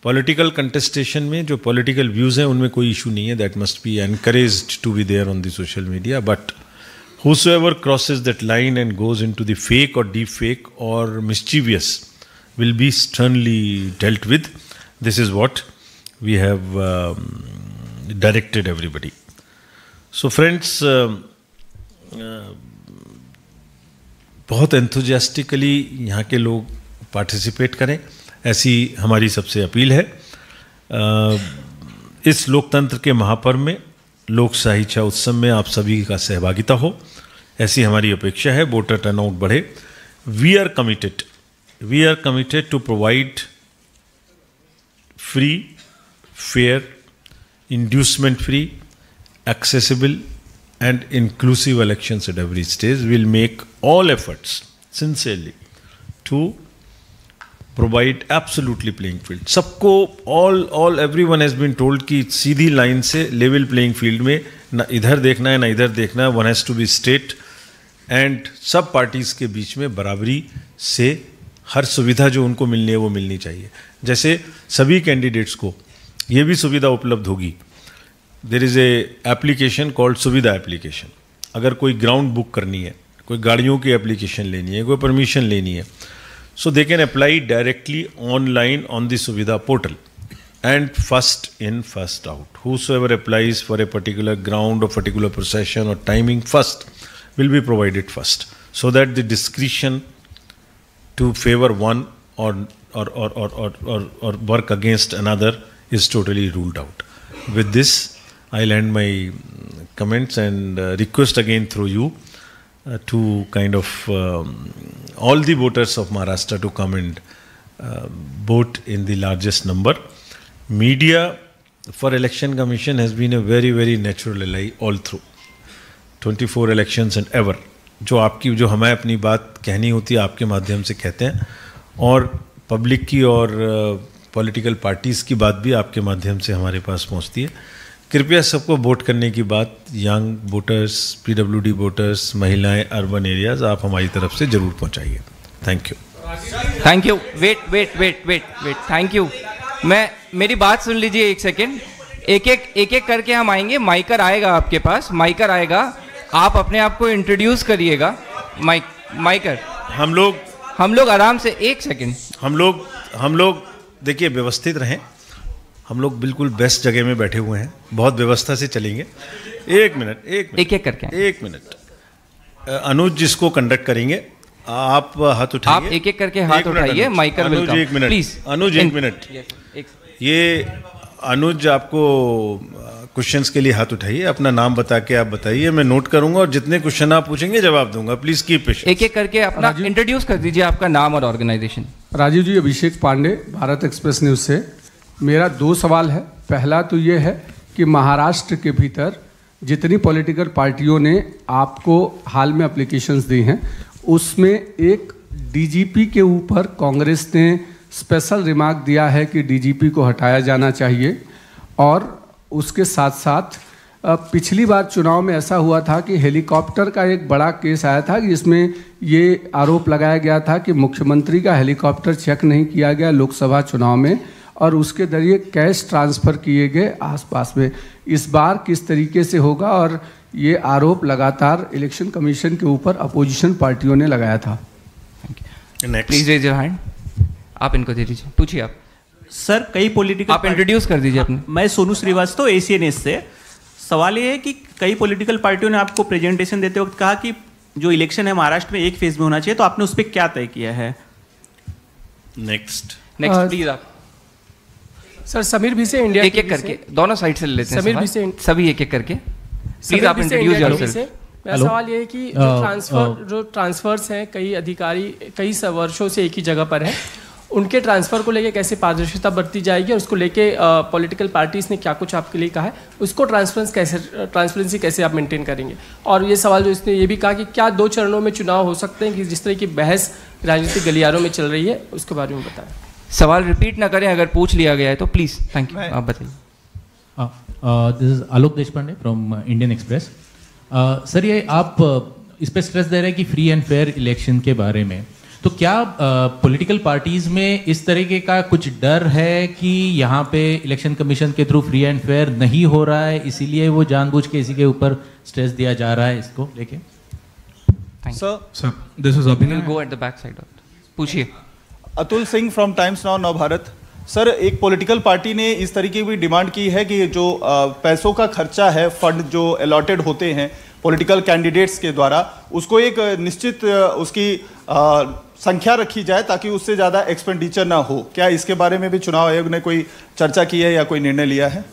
political contestation में जो political views हैं उनमें कोई issue नहीं है, that must be encouraged to be there on the social media. But whosoever crosses that line and goes into the fake or deep fake or mischievous will be sternly dealt with. This is what we have directed everybody. So friends, बहुत enthusiastically यहाँ के लोग participate करें, ऐसी हमारी सबसे अपील है। इस लोकतंत्र के महापर्व में, लोक साहित्य उत्सव में आप सभी का सहभागिता हो, ऐसी हमारी अपेक्षा है। वोटर टर्नआउट बढ़े। We are committed to provide free, fair, inducement-free, accessible and inclusive elections at every stage. We will make all efforts, sincerely, to provide absolutely playing field. सबको, everyone has been told कि सीधी लाइन से level playing field में ना इधर देखना है ना इधर देखना है, one has to be straight, and सब parties के बीच में बराबरी से हर सुविधा जो उनको मिलनी है वो मिलनी चाहिए। जैसे सभी कैंडिडेट्स को ये भी सुविधा उपलब्ध होगी। There is a application called Suvidha application. अगर कोई ग्राउंड बुक करनी है, कोई गाड़ियों की एप्लीकेशन लेनी है, कोई परमिशन लेनी है, so they can apply directly online on the Suvidha portal and first in first out. Whosoever applies for a particular ground और पर्टिकुलर प्रोसेशन और timing first will be provided first, so that the discretion to favor one or work against another is totally ruled out. With this, I'll end my comments and request again through you to kind of all the voters of Maharashtra to come and vote in the largest number. Media for Election Commission has been a very natural ally all through 24 elections and ever. जो हमें अपनी बात कहनी होती है आपके माध्यम से कहते हैं, और पब्लिक की और पॉलिटिकल पार्टीज़ की बात भी आपके माध्यम से हमारे पास पहुंचती है। कृपया सबको वोट करने की बात, यंग वोटर्स, पीडब्ल्यूडी वोटर्स, महिलाएं, अर्बन एरियाज़, आप हमारी तरफ से ज़रूर पहुंचाइए। Thank you. Wait, thank you. मेरी बात सुन लीजिए एक सेकेंड। एक करके हम आएंगे। माइकर आएगा आपके पास, माइकर आएगा, आप अपने आप को इंट्रोड्यूस करिएगा। माइकर हम लोग आराम से, एक सेकंड, हम लोग देखिए व्यवस्थित रहें। हम लोग बिल्कुल बेस्ट जगह में बैठे हुए हैं, बहुत व्यवस्था से चलेंगे। एक मिनट एक करके, एक मिनट। अनुज जिसको कंडक्ट करेंगे, आप हाथ उठाइए। आप एक करके हाथ उठाइए। माइकर वेलकम। एक मिनट प्लीज। अनुज एक मिनट। ये अनुज आपको क्वेश्चंस के लिए हाथ उठाइए, अपना नाम बता के आप बताइए, मैं नोट करूंगा और जितने क्वेश्चन आप पूछेंगे जवाब दूंगा। Please keep patience. एक एक करके अपना इंट्रोड्यूस कर दीजिए, आपका नाम और ऑर्गेनाइजेशन। राजीव जी, अभिषेक पांडे, भारत एक्सप्रेस न्यूज़ से। मेरा 2 सवाल है। पहला तो ये है कि महाराष्ट्र के भीतर जितनी पॉलिटिकल पार्टियों ने आपको हाल में एप्लीकेशंस दी हैं, उसमें एक डीजीपी के ऊपर कांग्रेस ने स्पेशल रिमार्क दिया है कि डीजीपी को हटाया जाना चाहिए। और उसके साथ साथ पिछली बार चुनाव में ऐसा हुआ था कि हेलीकॉप्टर का एक बड़ा केस आया था कि जिसमें ये आरोप लगाया गया था कि मुख्यमंत्री का हेलीकॉप्टर चेक नहीं किया गया लोकसभा चुनाव में, और उसके जरिए कैश ट्रांसफ़र किए गए आसपास में। इस बार किस तरीके से होगा? और ये आरोप लगातार इलेक्शन कमीशन के ऊपर अपोजिशन पार्टियों ने लगाया था। Please raise your hand. आप इनको दे दीजिए, पूछिए आप। सर, कई पॉलिटिकल आप इंट्रोड्यूस कर दीजिए अपने। मैं सोनू श्रीवास्तव, एसीएनएस से। सवाल ये है कि कई पॉलिटिकल पार्टियों ने आपको प्रेजेंटेशन देते वक्त कहा कि जो इलेक्शन है महाराष्ट्र में एक फेज में होना चाहिए, तो आपने उस पर क्या तय किया है? नेक्स्ट प्लीज आप। सर, समीर भी से इंडिया एक एक करके दोनों साइड से ले लेते हैं समीर भी से सभी एक एक करके। प्लीज आप इंट्रोड्यूस योरसेल्फ। मेरा सवाल ये है कि जो ट्रांसफर्स हैं, कई अधिकारी कई वर्षों से एक ही जगह पर हैं, उनके ट्रांसफ़र को लेके कैसे पारदर्शिता बरती जाएगी, और उसको लेके पॉलिटिकल पार्टीज़ ने क्या कुछ आपके लिए कहा है, उसको ट्रांसपेरेंसी कैसे आप मेंटेन करेंगे? और ये सवाल जो इसने ये भी कहा कि क्या 2 चरणों में चुनाव हो सकते हैं, कि जिस तरह की बहस राजनीतिक गलियारों में चल रही है, उसके बारे में बताएं। सवाल रिपीट ना करें, अगर पूछ लिया गया है तो प्लीज़। थैंक यू, आप बताइए। This is Alok Deshpande from Indian express. Sir, ये आप इस पर स्ट्रेस दे रहे हैं कि फ्री एंड फेयर इलेक्शन के बारे में, तो क्या पॉलिटिकल पार्टीज में इस तरीके का कुछ डर है कि यहाँ पे इलेक्शन कमीशन के थ्रू फ्री एंड फेयर नहीं हो रहा है, इसीलिए वो जानबूझ के इसी के ऊपर स्ट्रेस दिया जा रहा है इसको लेके? Sir, this is Abhinav. Go at the back side. पूछिए। Atul Singh from Times Now Navbharat. Sir, एक पॉलिटिकल पार्टी ने इस तरीके की डिमांड की है कि जो पैसों का खर्चा है, फंड जो अलॉटेड होते हैं पॉलिटिकल कैंडिडेट्स के द्वारा, उसको एक निश्चित उसकी संख्या रखी जाए ताकि उससे ज़्यादा एक्सपेंडिचर ना हो। क्या इसके बारे में भी चुनाव आयोग ने कोई चर्चा की है या कोई निर्णय लिया है?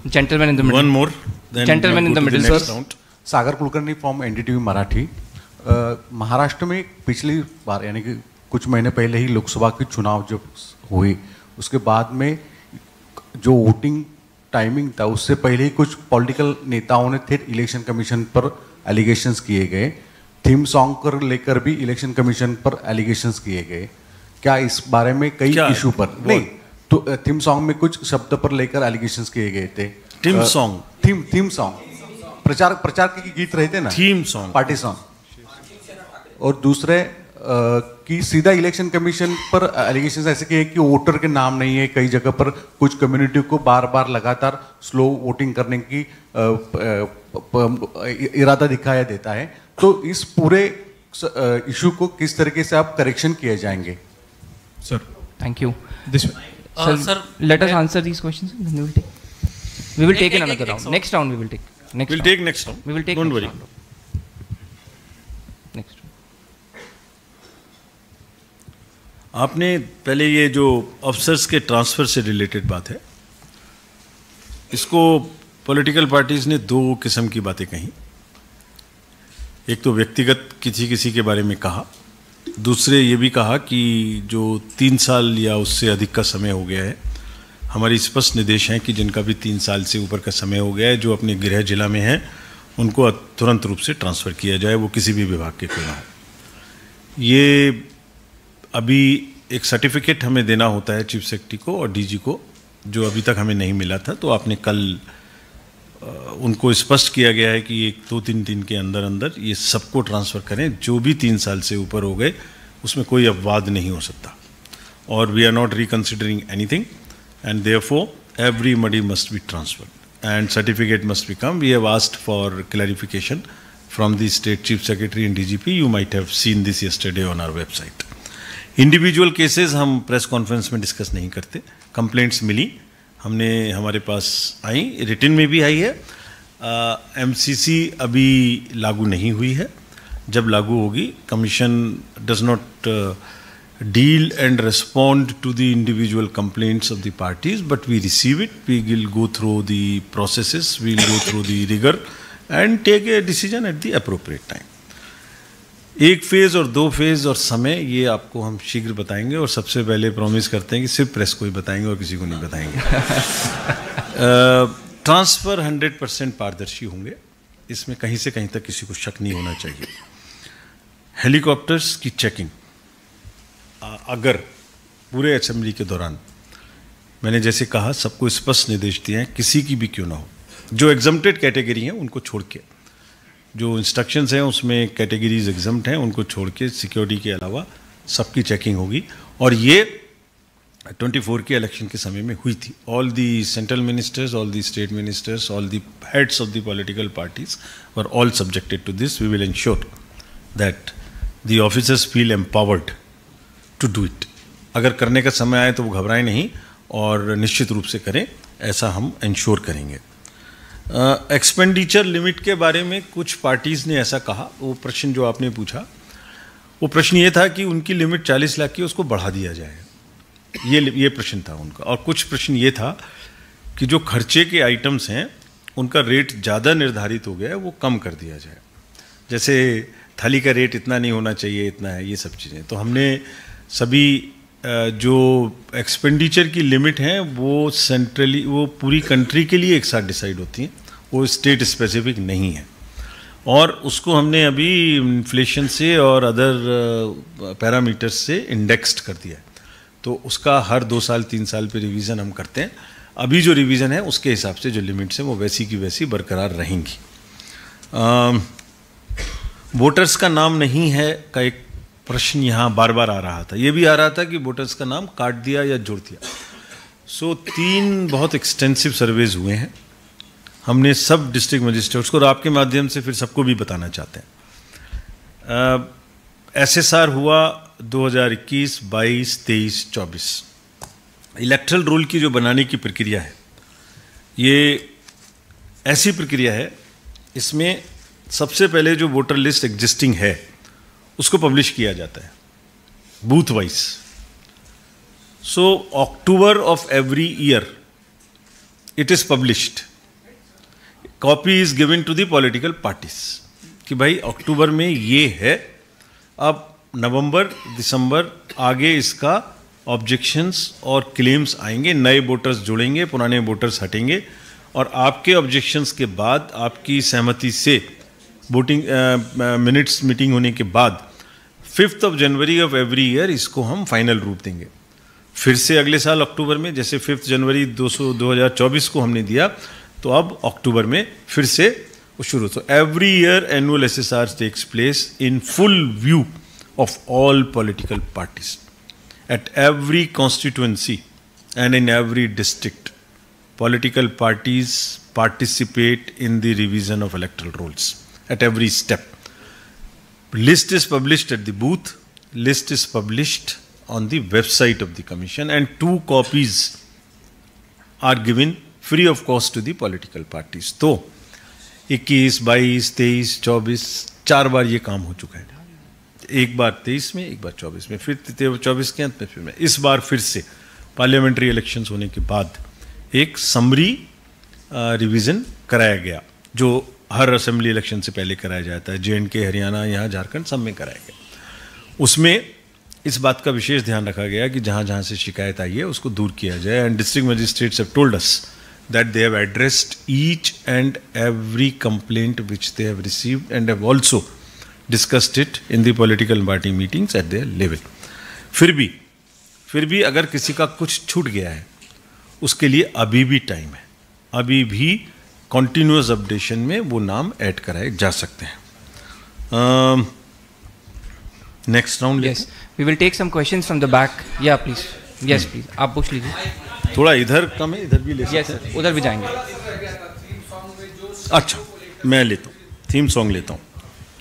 Gentleman in the middle. One more. Gentleman in the middle sir. Sagar Kulkarni from NDTV Marathi. Maharashtra में पिछली बार यानी कि कुछ महीने पहले ही लोकसभा की चुनाव जब हुई, उसके बाद में जो वोटिंग टाइमिंग था उससे पहले ही कुछ पॉलिटिकल नेताओं ने फिर इलेक्शन कमीशन पर एलिगेशंस किए गए। थीम सॉन्ग को लेकर भी इलेक्शन कमीशन पर एलिगेशंस किए गए। क्या इस बारे में कई इशू पर नहीं, तो थीम सॉन्ग में कुछ शब्द पर लेकर एलिगेशंस किए गए थे। थीम सॉन्ग प्रचार के गीत रहे थे ना, थीम सॉन्ग, पार्टी सॉन्ग। और दूसरे कि सीधा इलेक्शन कमीशन पर एलिगेशंस ऐसे किए कि वोटर के नाम नहीं है, कई जगह पर कुछ कम्युनिटी को बार बार लगातार स्लो वोटिंग करने की इरादा दिखाया देता है। तो इस पूरे इशू को किस तरीके से आप करेक्शन किए जाएंगे? Sir, thank you. Sir, let us answer these questions and then we will take in another round. Next round we will take. We'll take next round. We will take. Don't worry. Next. आपने पहले ये जो अफसर्स के ट्रांसफर से रिलेटेड बात है, इसको पॉलिटिकल पार्टीज ने 2 किस्म की बातें कही। एक तो व्यक्तिगत किसी के बारे में कहा, दूसरे ये भी कहा कि जो 3 साल या उससे अधिक का समय हो गया है, हमारी स्पष्ट निर्देश हैं कि जिनका भी 3 साल से ऊपर का समय हो गया है, जो अपने गृह जिला में हैं, उनको तुरंत रूप से ट्रांसफ़र किया जाए, वो किसी भी विभाग के क्यों ना हो। ये अभी एक सर्टिफिकेट हमें देना होता है चीफ सेक्रेटरी को और डीजी को, जो अभी तक हमें नहीं मिला था। तो आपने कल उनको स्पष्ट किया गया है कि 1-2-3 दिन के अंदर अंदर ये सबको ट्रांसफ़र करें, जो भी 3 साल से ऊपर हो गए उसमें कोई अपवाद नहीं हो सकता। और we are not reconsidering anything and therefore everybody must be transferred and certificate must become. We have asked for clarification from the state chief secretary and DGP. You might have seen this yesterday on our website. Individual cases हम प्रेस कॉन्फ्रेंस में डिस्कस नहीं करते। कंप्लेंट्स मिली, हमने हमारे पास आई, रिटन में भी आई है। MCC अभी लागू नहीं हुई है, जब लागू होगी commission does not deal and respond to the individual complaints of the parties, but we receive it, we will go through the processes, we will go through the rigor and take a decision at the appropriate time. एक फेज और दो फेज और समय ये आपको हम शीघ्र बताएंगे, और सबसे पहले प्रॉमिस करते हैं कि सिर्फ प्रेस को ही बताएंगे और किसी को नहीं बताएंगे। ट्रांसफर 100% पारदर्शी होंगे, इसमें कहीं से कहीं तक किसी को शक नहीं होना चाहिए। हेलीकॉप्टर्स की चेकिंग अगर पूरे असेंबली के दौरान, मैंने जैसे कहा सबको स्पष्ट निर्देश दिए हैं, किसी की भी क्यों ना हो, जो एग्जम्प्टेड कैटेगरी हैं उनको छोड़ के, जो इंस्ट्रक्शंस हैं उसमें कैटेगरीज एग्जम्प्ट हैं उनको छोड़ के सिक्योरिटी के अलावा सबकी चेकिंग होगी। और ये 24 के इलेक्शन के समय में हुई थी। All the central ministers, all the state ministers, all the heads of the political parties were all subjected to this. We will ensure that the officers feel empowered to do it. अगर करने का समय आए तो वो घबराएं नहीं और निश्चित रूप से करें, ऐसा हम इंश्योर करेंगे। एक्सपेंडिचर लिमिट के बारे में कुछ पार्टीज़ ने ऐसा कहा, वो प्रश्न जो आपने पूछा वो प्रश्न ये था कि उनकी लिमिट 40 लाख की, उसको बढ़ा दिया जाए, ये प्रश्न था उनका। और कुछ प्रश्न ये था कि जो खर्चे के आइटम्स हैं उनका रेट ज़्यादा निर्धारित हो गया है, वो कम कर दिया जाए। जैसे थाली का रेट इतना नहीं होना चाहिए, इतना है, ये सब चीज़ें। तो हमने सभी जो एक्सपेंडिचर की लिमिट हैं वो सेंट्रली, वो पूरी कंट्री के लिए एक साथ डिसाइड होती हैं, वो स्टेट स्पेसिफिक नहीं है। और उसको हमने अभी इन्फ्लेशन से और अदर पैरामीटर्स से इंडेक्स्ड कर दिया है, तो उसका हर 2 साल 3 साल पे रिवीजन हम करते हैं। अभी जो रिवीजन है उसके हिसाब से जो लिमिट्स हैं वो वैसी की वैसी बरकरार रहेंगी। वोटर्स का नाम नहीं है का एक प्रश्न यहाँ बार बार आ रहा था, ये भी आ रहा था कि वोटर्स का नाम काट दिया या जोड़ दिया। सो 3 बहुत एक्सटेंसिव सर्वेज हुए हैं, हमने सब डिस्ट्रिक्ट मजिस्ट्रेट्स को, और आपके माध्यम से फिर सबको भी बताना चाहते हैं। SSR हुआ 2021, 22, 23, 24। इलेक्ट्रल रोल की जो बनाने की प्रक्रिया है, ये ऐसी प्रक्रिया है, इसमें सबसे पहले जो वोटर लिस्ट एग्जिस्टिंग है उसको पब्लिश किया जाता है booth wise. So October of every year it is published, copy is given to the political parties कि भाई अक्टूबर में ये है, अब नवंबर दिसंबर आगे इसका ऑब्जेक्शंस और क्लेम्स आएंगे, नए वोटर्स जुड़ेंगे, पुराने वोटर्स हटेंगे, और आपके ऑब्जेक्शंस के बाद, आपकी सहमति से वोटिंग मिनट्स मीटिंग होने के बाद 5 जनवरी ऑफ एवरी ईयर इसको हम फाइनल रूप देंगे। फिर से अगले साल अक्टूबर में, जैसे 5 जनवरी 2024 को हमने दिया, तो अब अक्टूबर में फिर से वो शुरू। तो every year annual SSR takes place in full view of all political parties at every constituency and in every district. Political parties participate in the revision of electoral rolls at every step. List is published at the booth, list is published on the website of the commission, and 2 copies are given free of cost to the political parties. तो 21, 22, 23, 24 4 बार ये काम हो चुका है। एक बार 23 में, एक बार 24 में, फिर 24 के अंत में, फिर इस बार फिर से पार्लियामेंट्री इलेक्शंस होने के बाद एक समरी रिवीजन कराया गया, जो हर असेंबली इलेक्शन से पहले कराया जाता है। J&K, हरियाणा, यहाँ झारखंड सब में कराया गया। उसमें इस बात का विशेष ध्यान रखा गया कि जहाँ जहाँ से शिकायत आई है उसको दूर किया जाए। And district magistrates have told us that they have addressed each and every complaint which they have received and have also discussed it in the political party meetings eight their level. फिर भी अगर किसी का कुछ छूट गया है उसके लिए अभी भी टाइम है, अभी भी कॉन्टिन्यूअस अपडेशन में वो नाम ऐड कराए जा सकते हैं। Next round. Yes, we will take some questions from the back. Yeah please, yes please, आप पूछ लीजिए। थोड़ा इधर कम है, इधर भी ले सकते हैं। यस सर, उधर भी जाएंगे। अच्छा, मैं लेता हूँ, थीम सॉन्ग लेता हूँ।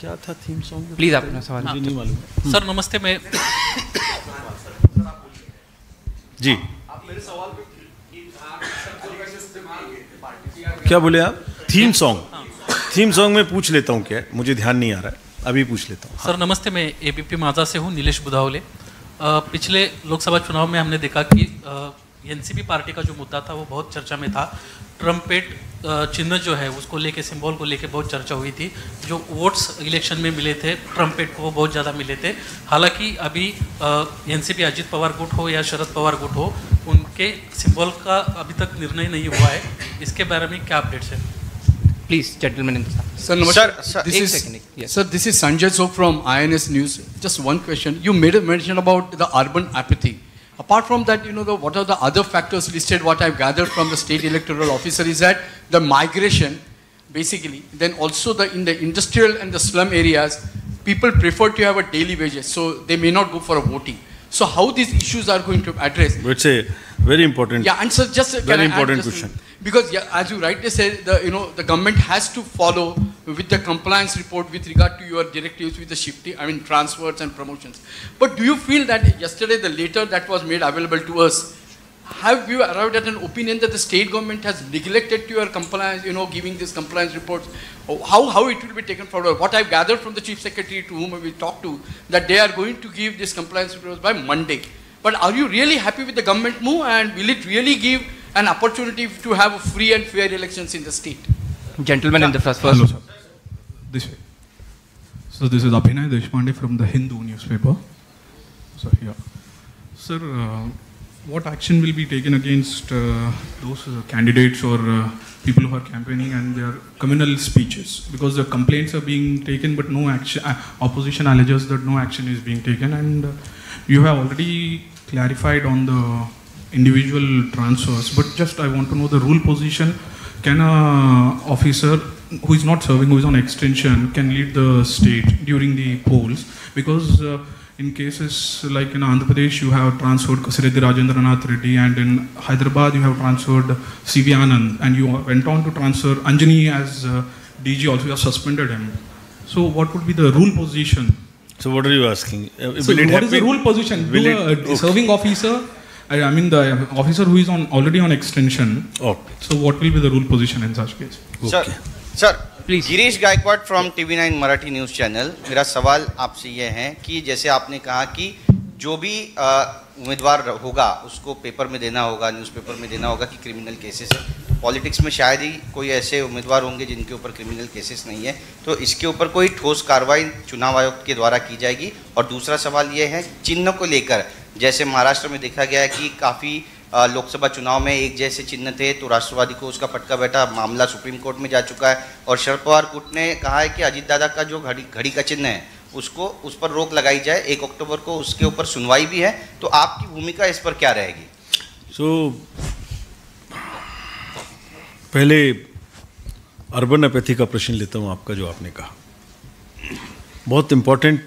क्या था थीम सॉन्ग? प्लीज अपना सवाल। मुझे नहीं मालूम। सर नमस्ते, मैं जी, क्या बोले आप? थीम सॉन्ग में पूछ लेता हूँ, क्या है मुझे ध्यान नहीं आ रहा है, अभी पूछ लेता हूँ। सर नमस्ते, मैं ABP माझा से हूँ, नीलेश बुधावले। पिछले लोकसभा चुनाव में हमने देखा कि एनसीपी पार्टी का जो मुद्दा था वो बहुत चर्चा में था। ट्रम्पेट चिन्ह जो है उसको लेके, सिंबल को लेके बहुत चर्चा हुई थी। जो वोट्स इलेक्शन में मिले थे ट्रम्पेट को, वो बहुत ज़्यादा मिले थे। हालांकि अभी एनसीपी अजित पवार गुट हो या शरद पवार गुट हो, उनके सिंबल का अभी तक निर्णय नहीं हुआ है। इसके बारे में क्या अपडेट्स है? Please, gentlemen in the side. Sir, this is Sanjay Sok from INS News. Just one question. You made a mention about the urban apathy. Apart from that, what are the other factors listed? What I've gathered from the state electoral officer is that the migration, basically, then also in the industrial and the slum areas, people prefer to have a daily wages, so they may not go for a voting. So how these issues are going to address? It's a very important. Yeah, and so just very important question. Because as you rightly said, the government has to follow with the compliance report with regard to your directives with the shifting, transfers and promotions. But do you feel that yesterday the letter that was made available to us, have you arrived at an opinion that the state government has neglected to your compliance, giving these compliance reports? How it will be taken forward? What I've gathered from the chief secretary to whom we talked to, that they are going to give these compliance reports by Monday. But are you really happy with the government move, and will it really give an opportunity to have free and fair elections in the state? Gentlemen in the first. Hello, sir. This way. So this is Abhinay Deshpande from the Hindu newspaper. So here. Sir, what action will be taken against those candidates or people who are campaigning and their communal speeches? Because the complaints are being taken, but no action. Opposition alleges that no action is being taken, and you have already clarified on the individual transfers. But just I want to know the rule position. Can a officer who is not serving, who is on extension, can lead the state during the polls? Because in cases like in Andhra Pradesh, you have transferred Kasireddy Rajendranath Reddy, and in Hyderabad, you have transferred C.V. Anand, and you went on to transfer Anjani as DG, also you have suspended him. So what would be the rule position? So what are you asking? So what is the rule position? Do serving officer, I mean the officer who is already on extension. Okay. So what will be the rule position in such case? Okay. Sir, please Girish Gaikwad from TV9 Marathi news channel. मेरा सवाल आपसे ये है कि जैसे आपने कहा कि जो भी उम्मीदवार होगा उसको पेपर में देना होगा, न्यूज़पेपर में देना होगा कि क्रिमिनल केसेस है। पॉलिटिक्स में शायद ही कोई ऐसे उम्मीदवार होंगे जिनके ऊपर क्रिमिनल केसेस नहीं है, तो इसके ऊपर कोई ठोस कार्रवाई चुनाव आयोग के द्वारा की जाएगी? और दूसरा सवाल ये है चिन्ह को लेकर, जैसे महाराष्ट्र में देखा गया है कि काफ़ी लोकसभा चुनाव में एक जैसे चिन्ह थे, तो राष्ट्रवादी को उसका फटका बैठा, मामला सुप्रीम कोर्ट में जा चुका है, और शरद पवार गुट ने कहा है कि अजीत दादा का जो घड़ी का चिन्ह है उसको उस पर रोक लगाई जाए। 1 अक्टूबर को उसके ऊपर सुनवाई भी है, तो आपकी भूमिका इस पर क्या रहेगी? पहले अर्बन एपैथी का प्रश्न लेता हूँ आपका, जो आपने कहा बहुत इंपॉर्टेंट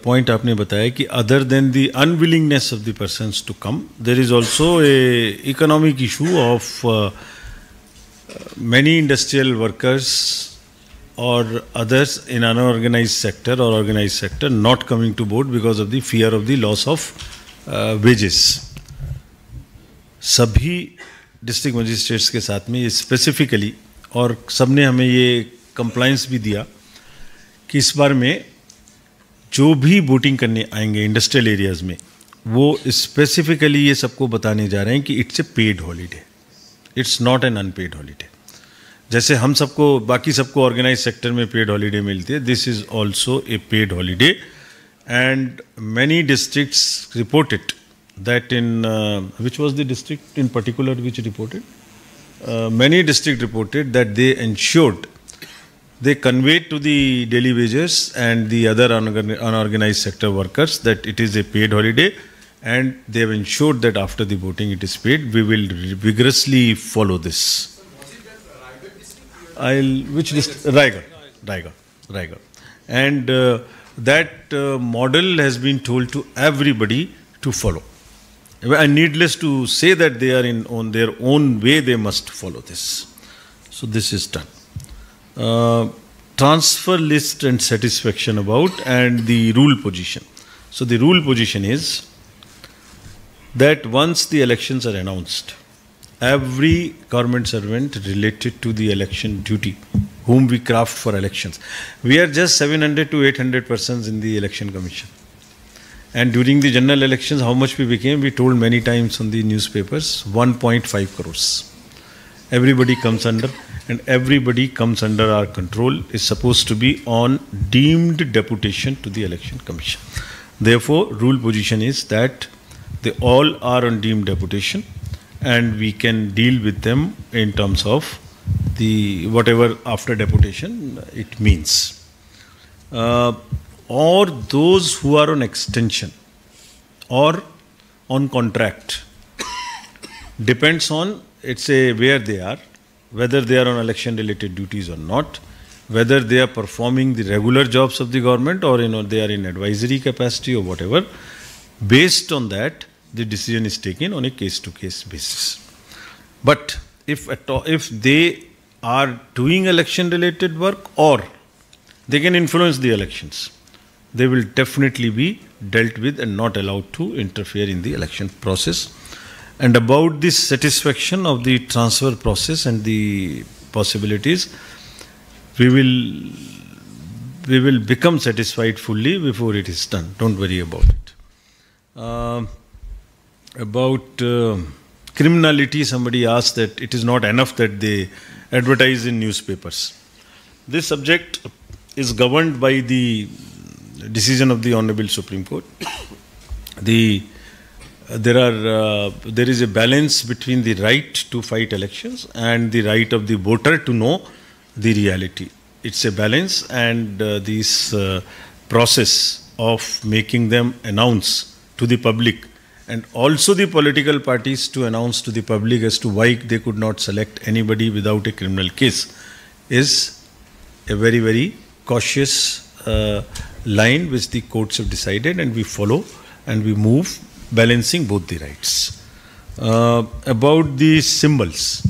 पॉइंट आपने बताया कि other than the unwillingness of the persons to come, there is also a economic issue of many industrial workers और अदर्स इन अनऑर्गेनाइज्ड सेक्टर और organised sector not coming to vote because of the fear of the loss of wages. सभी डिस्ट्रिक्ट मजिस्ट्रेट्स के साथ में ये स्पेसिफिकली, और सबने हमें ये कंप्लाइंस भी दिया कि इस बार में जो भी वोटिंग करने आएंगे इंडस्ट्रियल एरियाज़ में, वो स्पेसिफिकली ये सबको बताने जा रहे हैं कि it's a paid holiday, it's not an unpaid holiday. जैसे हम सबको, बाकी सबको ऑर्गेनाइज सेक्टर में पेड हॉलीडे मिलती है, this is also a paid holiday. And many districts reported that in which was the district in particular which reported? Many districts reported that they ensured, they conveyed to the daily wagers and the other unorganized sector workers that it is a paid holiday, and they have ensured that after the voting it is paid. We will vigorously follow this. Which district? Raigad. And that model has been told to everybody to follow. And needless to say that they are on their own way, they must follow this. So this is done. Transfer list and satisfaction about, and the rule position. So the rule position is that once the elections are announced, every government servant related to the election duty, whom we craft for elections, we are just 700 to 800 persons in the election commission. And during the general elections, how much we became, we told many times on the newspapers, 1.5 crores. Everybody comes under, and everybody comes under our control is supposed to be on deemed deputation to the Election Commission. Therefore, rule position is that they all are on deemed deputation, and we can deal with them in terms of the whatever after deputation it means. Or those who are on extension or on contract, depends on, where they are, whether they are on election related duties or not, whether they are performing the regular jobs of the government or they are in advisory capacity or whatever. Based on that, the decision is taken on a case to case basis. But if they are doing election related work or they can influence the elections, they will definitely be dealt with and not allowed to interfere in the election process. And about the satisfaction of the transfer process and the possibilities, we will become satisfied fully before it is done. Don't worry about it. About criminality, somebody asked that it is not enough that they advertise in newspapers. This subject is governed by the decision of the Honorable Supreme Court. There is a balance between the right to fight elections and the right of the voter to know the reality. It's a balance, and this process of making them announce to the public and also the political parties to announce to the public as to why they could not select anybody without a criminal case is a very, very cautious line which the courts have decided, and we follow and we move, balancing both the rights. About the symbols,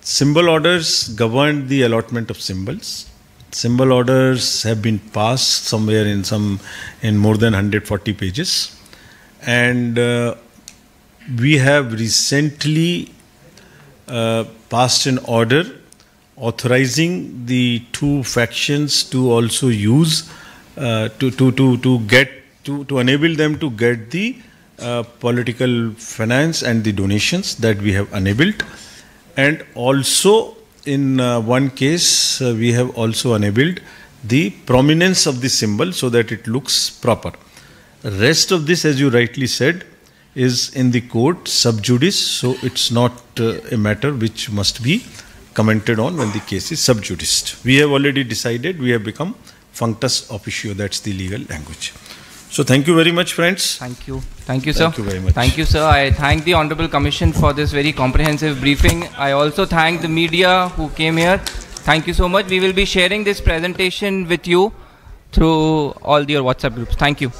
symbol orders govern the allotment of symbols. Symbol orders have been passed somewhere in more than 140 pages, and we have recently passed an order authorizing the two factions to also use to enable them to get the political finance and the donations that we have enabled. And also in one case we have also enabled the prominence of the symbol so that it looks proper. Rest of this, as you rightly said, is in the court sub judice, so it's not a matter which must be commented on when the case is sub judice. We have already decided, we have become functus officio, that's the legal language. So thank you very much, friends. Thank you. Thank you, sir. Thank you very much. Thank you, sir. I thank the Honorable Commission for this very comprehensive briefing. I also thank the media who came here. Thank you so much. We will be sharing this presentation with you through all your WhatsApp groups. Thank you.